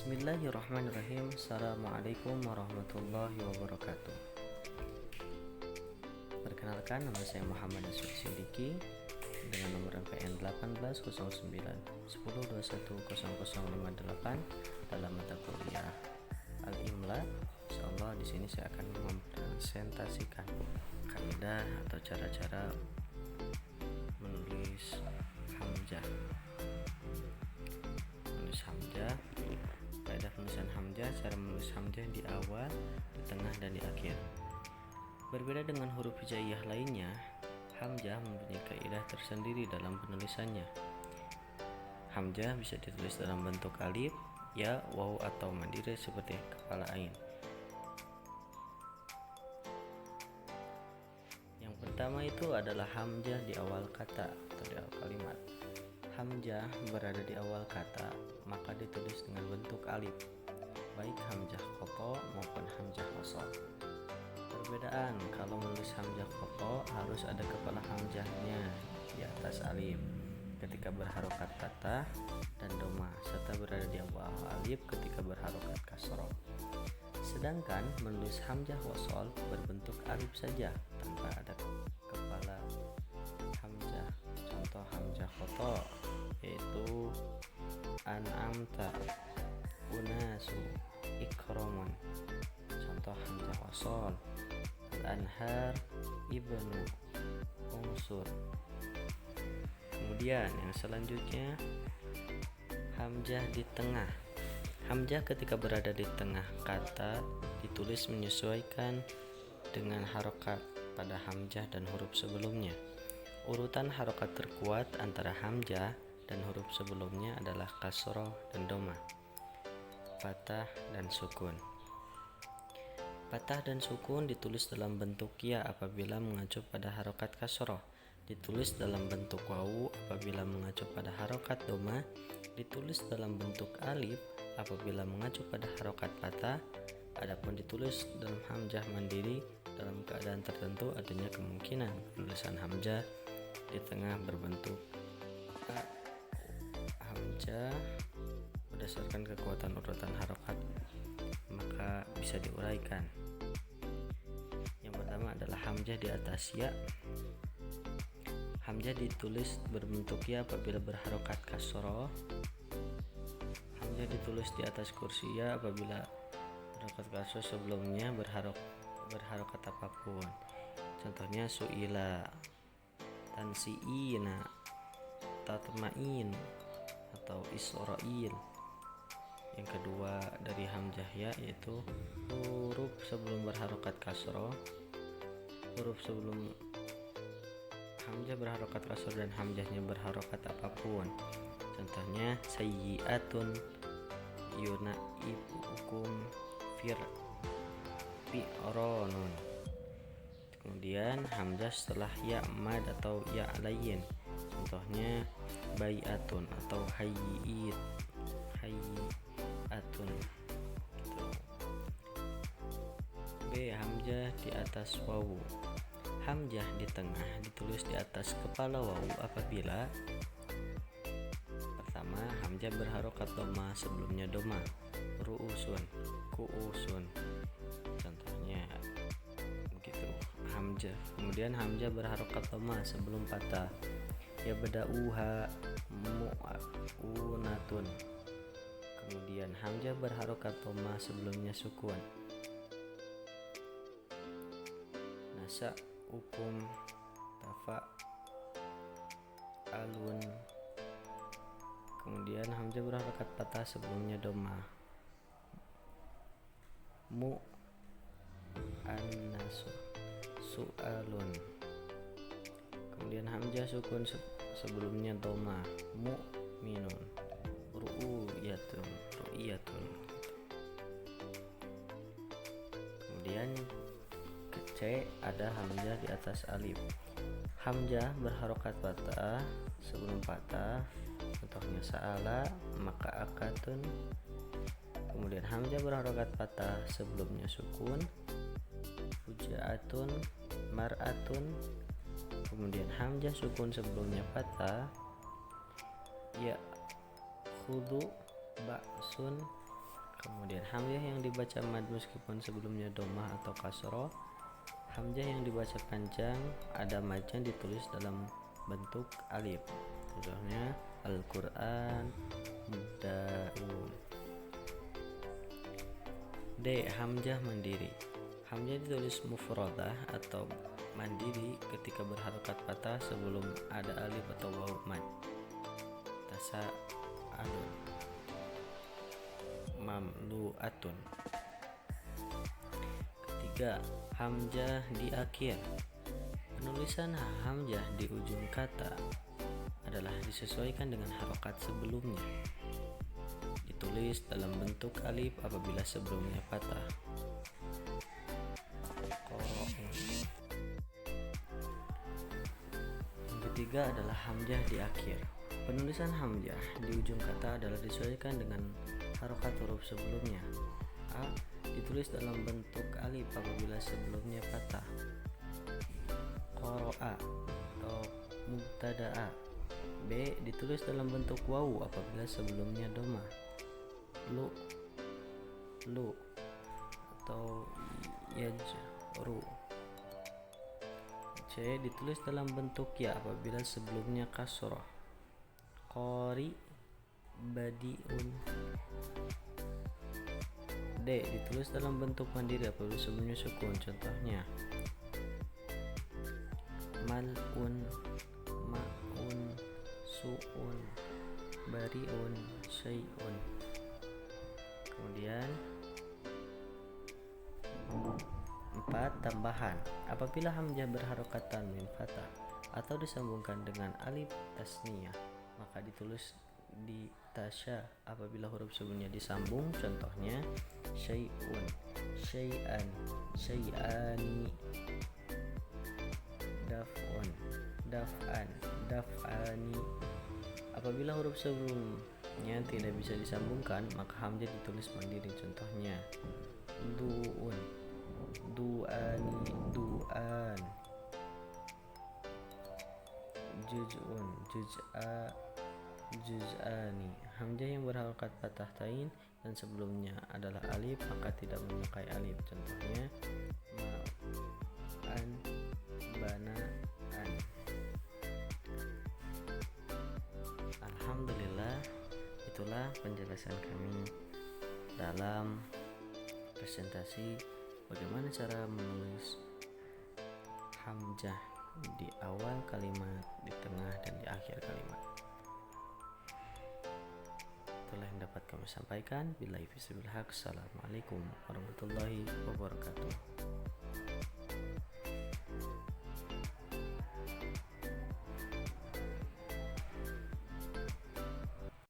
Bismillahirrahmanirrahim. Assalamualaikum warahmatullahi wabarakatuh. Perkenalkan, nama saya Muhammad Yusuf Siddiqi dengan nomor MPN 180910210058 dalam mata kuliah Al-Imla. Insyaallah di sini saya akan mempresentasikan kaidah atau cara-cara menulis hamzah. Kaidah penulisan hamzah, cara menulis hamzah di awal, di tengah, dan di akhir. Berbeda dengan huruf hijaiyah lainnya, hamzah mempunyai kaidah tersendiri dalam penulisannya. Hamzah bisa ditulis dalam bentuk alif, ya, waw, atau mandiri seperti kepala ain. Yang pertama itu adalah hamzah di awal kata atau di awal kalimat. Hamzah berada di awal kata, maka ditulis dengan bentuk alif, baik hamzah qata maupun hamzah wasl. Perbedaan, kalau menulis hamzah qata harus ada kepala hamzahnya di atas alif ketika berharokat fathah dan dhamma, serta berada di awal alif ketika berharokat kasroh. Sedangkan menulis hamzah wasl berbentuk alif saja tanpa ada kepala hamzah. Contoh hamzah qata yaitu an'amta, unasu, ikraman. Contoh hamzah wasl al-anhar, ibnu, unsur. Kemudian yang selanjutnya hamzah di tengah. Hamzah ketika berada di tengah kata ditulis menyesuaikan dengan harokat pada hamzah dan huruf sebelumnya. Urutan harokat terkuat antara hamzah dan huruf sebelumnya adalah kasroh dan dhamma, fathah dan sukun. Fathah dan sukun ditulis dalam bentuk ya apabila mengacu pada harokat kasroh, ditulis dalam bentuk wawu apabila mengacu pada harokat dhamma, ditulis dalam bentuk alif apabila mengacu pada harokat fathah. Adapun ditulis dalam hamzah mandiri dalam keadaan tertentu adanya kemungkinan penulisan hamzah di tengah berbentuk hamzah berdasarkan kekuatan urutan harokat, maka bisa diuraikan. Yang pertama adalah hamzah di atas ya. Hamzah ditulis berbentuk ya apabila berharokat kasroh. Hamzah ditulis di atas kursi ya apabila harokat kasroh sebelumnya berharokat apapun. Contohnya su'ila, tansi'ina, tatma'in, atau Israil. Yang kedua dari hamzah ya yaitu huruf sebelum berharokat kasroh. Huruf sebelum hamzah berharokat kasroh dan hamzahnya berharokat apapun. Contohnya sayyi'atun, yunaibukum, fi'ronun. Kemudian hamzah setelah ya mad atau ya lain. Contohnya bai'atun atau hayyi'atun gitu. B. Hamzah di atas wawu. Hamzah di tengah ditulis di atas kepala wawu apabila pertama hamzah berharokat dhamma sebelumnya dhamma, ru'usun, ku'usun. Contohnya begitu hamzah. Kemudian hamzah berharokat dhamma sebelum fathah, ya beda'uha mu'unatun. Kemudian hamzah berharokat dhamma sebelumnya sukun, nasa ukum, tafa alun. Kemudian hamzah berharokat fathah sebelumnya dhamma, mu annasu, su'alun. Kemudian hamzah sukun sebelumnya dhamma, mu'minun, ru'yatun. Kemudian ke C ada hamzah di atas alif. Hamzah berharokat fathah sebelum fathah. Contohnya sa'ala, maka akatun. Kemudian hamzah berharokat fathah sebelumnya sukun, huja'atun, mar'atun. Kemudian hamzah sukun sebelumnya fathah, ya khudu, ba'sun, Kemudian hamzah yang dibaca mad meskipun sebelumnya dhammah atau kasroh. Hamzah yang dibaca panjang ada madnya ditulis dalam bentuk alif. Contohnya Al-Quran Muddaun. D. Hamzah mandiri. Hamzah ditulis mufradah atau mandiri ketika berharokat patah sebelum ada alif atau waw mad. Tasa'alun, mamlu'atun. Ketiga, hamzah di akhir. Penulisan hamzah di ujung kata adalah disesuaikan dengan harokat sebelumnya. Ditulis dalam bentuk alif apabila sebelumnya patah. Yang ketiga adalah hamzah di akhir. Penulisan hamzah di ujung kata adalah disesuaikan dengan harokat huruf sebelumnya. A. Ditulis dalam bentuk alif apabila sebelumnya patah. Qara'a atau mubtada'a. B. Ditulis dalam bentuk waw apabila sebelumnya dhammah. Lu atau yajru. C. Ditulis dalam bentuk ya apabila sebelumnya kasroh. Qori badiun. D. Ditulis dalam bentuk mandiri apabila sebelumnya sukun. Contohnya malun, ma'un, su'un, bariun, syai'un. Kemudian 4. Tambahan. Apabila hamzah berharokat tanwin fathah atau disambungkan dengan alif tasniyah, maka ditulis di tasya apabila huruf sebelumnya disambung. Contohnya syai'un, syai'an, syai'ani, daf'un, daf'an, daf'ani. Apabila huruf sebelumnya tidak bisa disambungkan, maka hamzah ditulis mandiri. Contohnya du'un, du'ani, du'an, juz'un, juz'a, juz'ani. Hamzah yang berharokat fathah tain dan sebelumnya adalah alif maka tidak memakai alif. Contohnya ma'an, bana'an. Alhamdulillah, itulah penjelasan kami dalam presentasi bagaimana cara menulis hamzah di awal kalimat, di tengah, dan di akhir kalimat. Itulah yang dapat kami sampaikan. Billahi fisbil haq. Assalamualaikum warahmatullahi wabarakatuh.